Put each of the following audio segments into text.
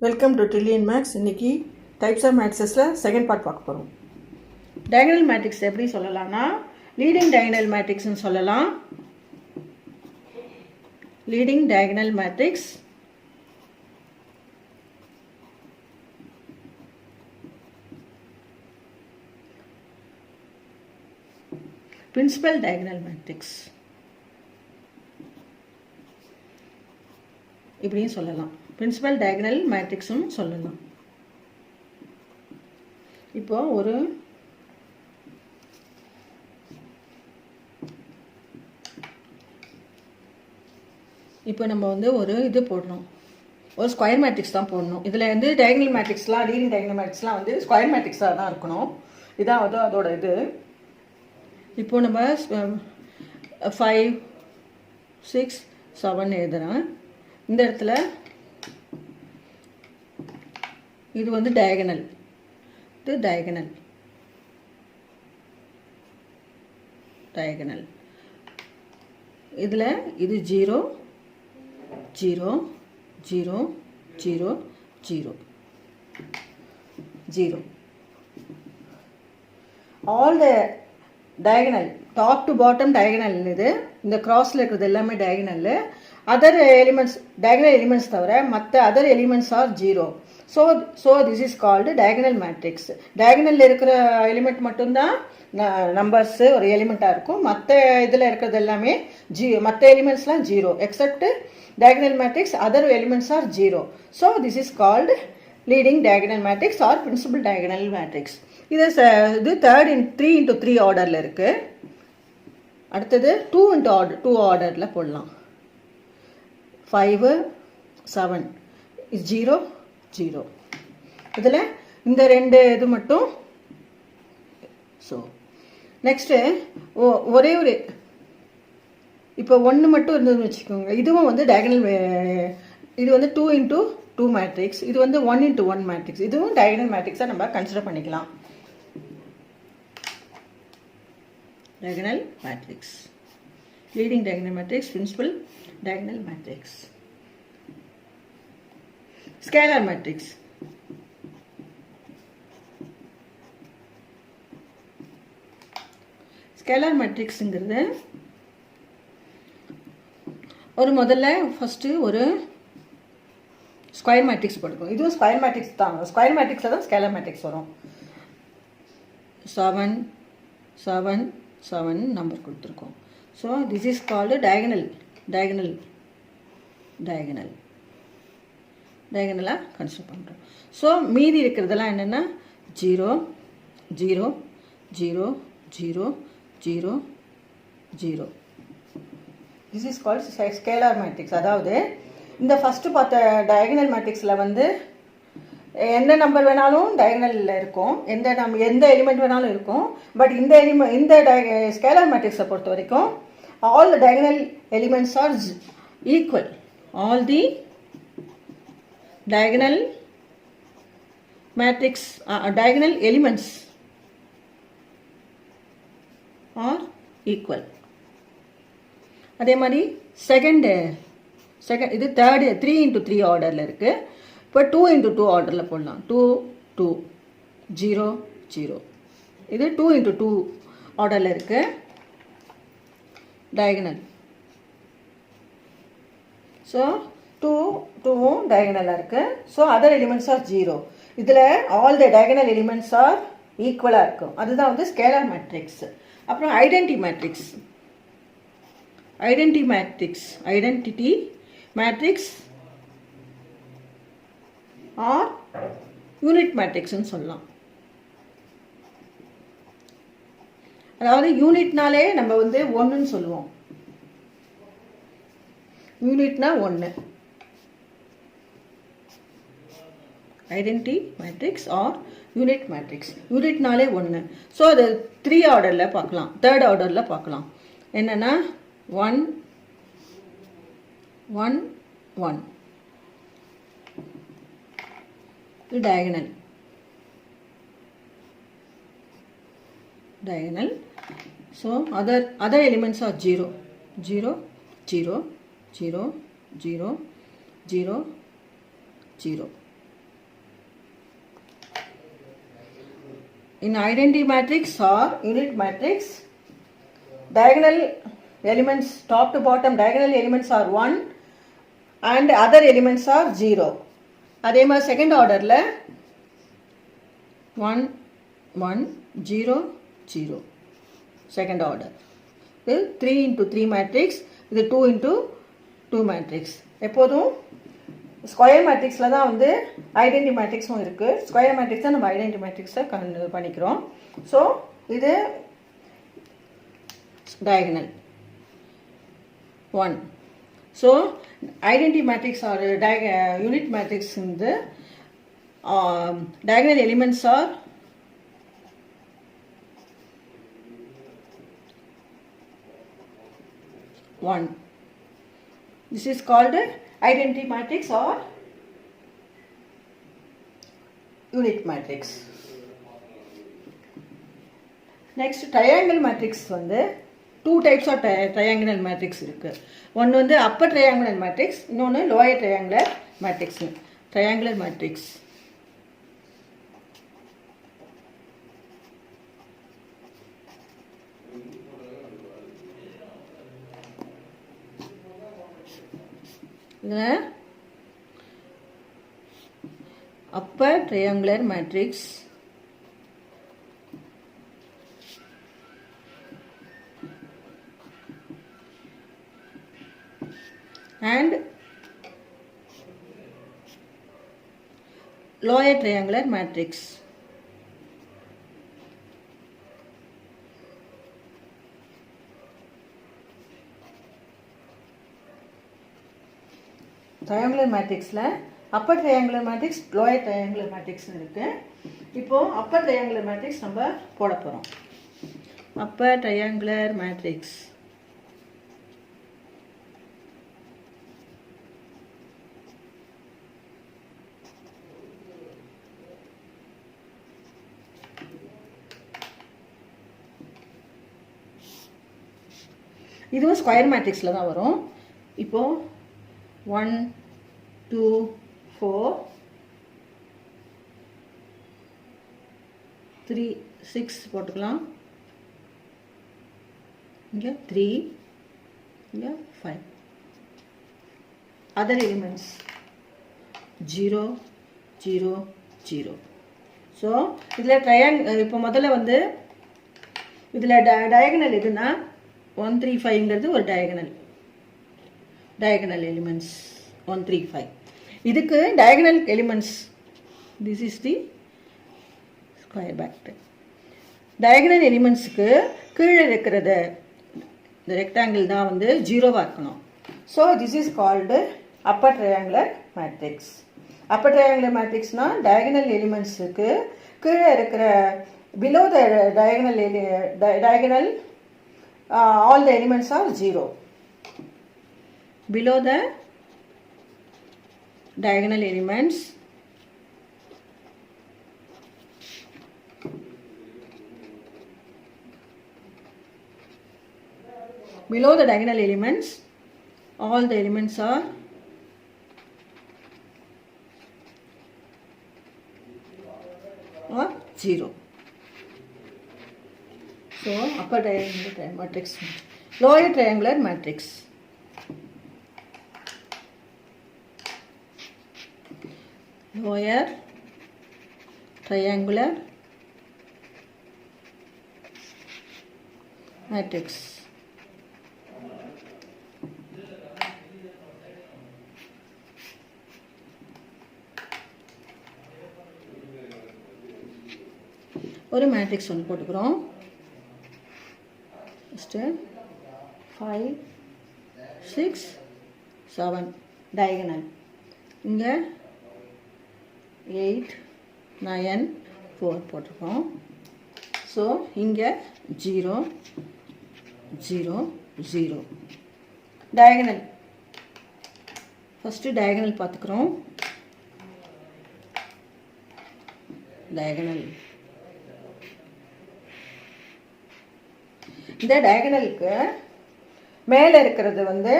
Welcome to trillion maths. இன்னைக்கு types of மேட்ரிக்ஸில் second part பார்க்க போகிறோம். டயகனல் மேட்ரிக்ஸ் எப்படி சொல்லலாம்னா லீடிங் டயகனல் மேட்ரிக்ஸ்னு சொல்லலாம். Leading diagonal matrix, principal diagonal matrix இப்படியும் சொல்லலாம். பிரின்சிபல் டயகனல் மேட்ரிக்ஸும் சொல்லலாம். இப்போ நம்ம ஒரு இது போடணும், ஒரு ஸ்கொயர் மேட்ரிக்ஸ் தான் போடணும். இதில் டயகனல் மேட்ரிக்ஸ்லாம், லீடிங் டயகனல் மேட்ரிக்ஸ்லாம் ஸ்கொயர் மேட்ரிக்ஸாக தான் இருக்கணும். இதான் அதோட இது. இப்போ நம்ம 5, 6, 7 எழுதுறேன். இந்த இடத்துல இது டயகனல், இது டயகனல், டயகனல். இதில் இது 0, 0, 0, 0, 0, 0. All the diagonal, top to bottom diagonal. இது இந்த கிராஸில் இருக்கிறது எல்லாமே diagonal. Other elements, diagonal elements தவிர மற்ற other elements are 0. So this is called diagonal matrix. டயகனலில் இருக்கிற எலிமெண்ட் மட்டும்தான் நம்பர்ஸ் ஒரு எலிமெண்ட்டாக இருக்கும். மற்ற இதில் இருக்கிறது எல்லாமே மற்ற எலிமெண்ட்ஸ்லாம் 0 except diagonal matrix. Other elements are 0. So this is called leading diagonal matrix or principal diagonal matrix. இது 3 into 3 ஆர்டரில் இருக்குது. அடுத்தது 2 into 2 ஆர்டரில் போடலாம். 5, 7 is 0, 0. இதில் இந்த ரெண்டு இது மட்டும். ஸோ நெக்ஸ்ட்டு ஒரே ஒரு இப்போ 1 மட்டும் இருந்ததுன்னு வச்சுக்கோங்க. இதுவும் டயகனல். இது 2 into 2 மேட்ரிக்ஸ். இது 1 into 1 மேட்ரிக்ஸ். இதுவும் டயகனல் மேட்ரிக்ஸாக நம்ம கன்சிடர் பண்ணிக்கலாம். Diagonal matrix, leading diagonal matrix, principal diagonal matrix. Scalar matrix. Scalar matrix ங்கிறது முதல்ல ஃபர்ஸ்ட் ஒரு ஸ்கொயர் மேட்ரிக்ஸ் போட்டுக்கணும். இதுவும் ஸ்கொயர் மேட்ரிக்ஸ் தான். ஸ்கொயர் மேட்ரிக்ஸில் தான் ஸ்கேலர் மேட்ரிக்ஸ் வரும். 7, 7, 7 நம்பர் கொடுத்துருக்கோம். ஸோ திஸ் இஸ் கால்டு டயகனலாக கன்சிடர் பண்ணுறோம். ஸோ மீதி இருக்கிறதெல்லாம் என்னென்னா 0, 0, 0, 0, 0, 0. This is called scalar matrix. அதாவது இந்த ஃபஸ்ட்டு பார்த்த டயகனல் மேட்ரிக்ஸில் எந்த நம்பர் வேணாலும் டயகனலில் இருக்கும், எந்த எலிமெண்ட் வேணாலும் இருக்கும். பட் இந்த ஸ்கேலார் மேட்ரிக்ஸை பொறுத்த வரைக்கும் all the diagonal elements are equal. All the diagonal matrix diagonal elements are equal. அதே மாதிரி செகண்ட் இது தேர்ட் 3 into 3 ஆர்டரில் இருக்குது. இப்போ 2 into 2 ஆர்டரில் போடலாம். 2, 2, 0, 0. இது 2 into 2 ஆர்டரில் இருக்குது. diagonal. So 2 diagonal இருக்கு. So other elements are 0. இதில் all the diagonal elements are equal இருக்கும். அதுதான் scalar matrix. அப்புறம் identity matrix. Identity matrix or unit matrix ன்னு சொல்லலாம். அதாவது யூனிட்னாலே நம்ம 1ன்னு சொல்லுவோம். யூனிட்னா 1. Identity matrix or unit matrix. யூனிட்னாலே 1. ஸோ அது 3 ஆர்டரில் பார்க்கலாம், 3rd ஆர்டரில் பார்க்கலாம். என்னென்னா 1, 1, 1. இது diagonal. So other elements are 0, 0, 0, 0, 0, 0, 0. in identity matrix or unit matrix, diagonal elements top to bottom diagonal elements are 1 and other elements are 0. அதே மாதிரி செகண்ட் ஆர்டரில் 1 1 0 0 செகண்ட் ஆர்டர். இது 3 into 3 மேட்ரிக்ஸ், இது 2 into 2 மேட்ரிக்ஸ். எப்போதும் ஸ்கொயர் மேட்ரிக்ஸில் தான் வந்து identity மேட்ரிக்ஸும் இருக்குது. ஸ்கொயர் மேட்ரிக்ஸ் தான் நம்ம ஐடென்டி மேட்ரிக்ஸை பண்ணிக்கிறோம். ஸோ இது diagonal 1. So identity matrix or unit matrix in the diagonal elements are 1. This is called identity matrix or unit matrix. Next triangle matrix வந்து two types of triangular matrix இருக்கு. ஒன்று வந்து upper triangular matrix, இன்னொன்று lower triangular matrix. Triangular matrix இதில் upper triangular matrix and lower triangular matrix. Triangular matrixல upper triangular matrix, lower triangular matrix இருக்கு. இப்போ upper triangular matrix நம்ம போட போறோம். Upper triangular matrix இதுவும் ஸ்கொயர் மேட்ரிக்ஸில் தான் வரும். இப்போது 1 2 4 3 6 போட்டுக்கலாம். இங்கே 3 இங்கே 5. Other elements 0 0 0. ஸோ இதில் இப்போ முதல்ல வந்து இதில் டயகனல் எதுனா 1 3 5ங்கிறது ஒரு டயகனல் எலிமெண்ட்ஸ் 1 3 5. இதுக்கு diagonal elements this is the square bracket. டயகனல் எலிமெண்ட்ஸுக்கு கீழே இருக்கிறது இந்த ரெக்டாங்கிள் தான் வந்து 0வாக இருக்கணும். So this is called upper triangular matrix. Upper triangular மேட்ரிக்ஸ்னால் டயகனல் எலிமெண்ட்ஸுக்கு கீழே இருக்கிற below the diagonal all the elements are 0. Below the diagonal elements all the elements are 0. So upper triangular matrix, lower triangular matrix. Lower triangular matrix. ஒரு matrix ஒன்று போட்டுக்கிறோம். First 5 6 7 diagonal. இங்கே 8 9 4 போட்டிருக்கோம். So இங்கே 0 0 0 டயகனல். ஃபஸ்ட்டு டயகனல் பார்த்துக்கிறோம். Diagonal இந்த டயகனலுக்கு மேலே இருக்கிறது வந்து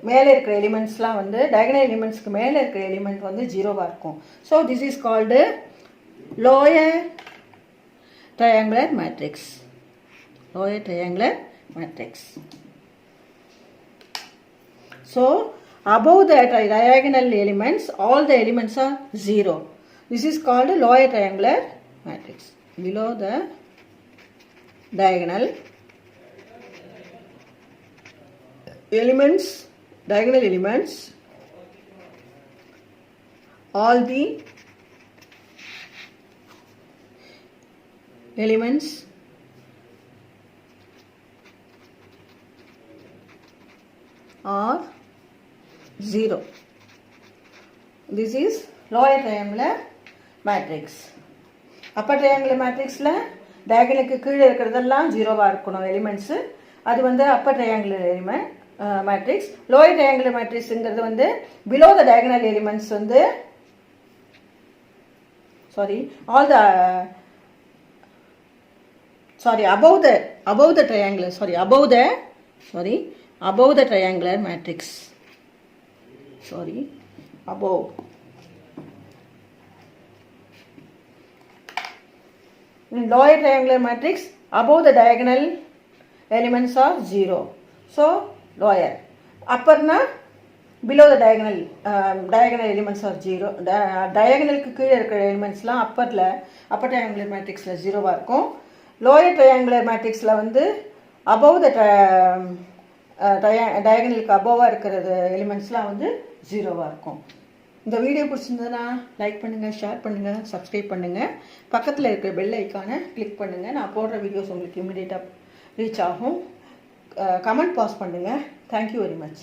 மேலே இருக்கிற எலிமெண்ட்ஸ்லாம் வந்து டயகனல் எலிமெண்ட்ஸ்க்கு மேலே இருக்கிற எலிமெண்ட் வந்து 0வாக இருக்கும். So this is called lower triangular matrix. Lower triangular matrix. So above the diagonal elements, all the elements are 0. This is called lower triangular matrix. Below the diagonal elements, all the elements are 0. This is lower triangular matrix. Upper triangular matrixல diagonalக்கு கீழே இருக்கிறதெல்லாம் 0வா இருக்கணும் elements. அது வந்து upper triangular element matrix. Lower triangular matrixங்கிறது வந்து below the diagonal elements வந்து above the triangular matrix. Above. In lower triangular matrix, above the diagonal elements are 0. So lower. Upper na below the diagonal elements are 0. Diagonalக்கு கீழே இருக்கிற எலிமெண்ட்ஸ்லாம் upper triangular matrixல 0வா இருக்கும். Lower triangular matrixல வந்து above the diagonalக்கு above இருக்கிறது எலிமெண்ட்ஸ்லாம் வந்து 0வா இருக்கும். இந்த video பிடிச்சிருந்ததுன்னா like பண்ணுங்கள், ஷேர் பண்ணுங்கள், சப்ஸ்கிரைப் பண்ணுங்கள். பக்கத்தில் இருக்கிற பெல் ஐக்கானை கிளிக் பண்ணுங்கள். நான் போடுற வீடியோஸ் உங்களுக்கு இமிடியேட்டாக ரீச் ஆகும். கமெண்ட் பாஸ் பண்ணுங்கள். Thank you very much.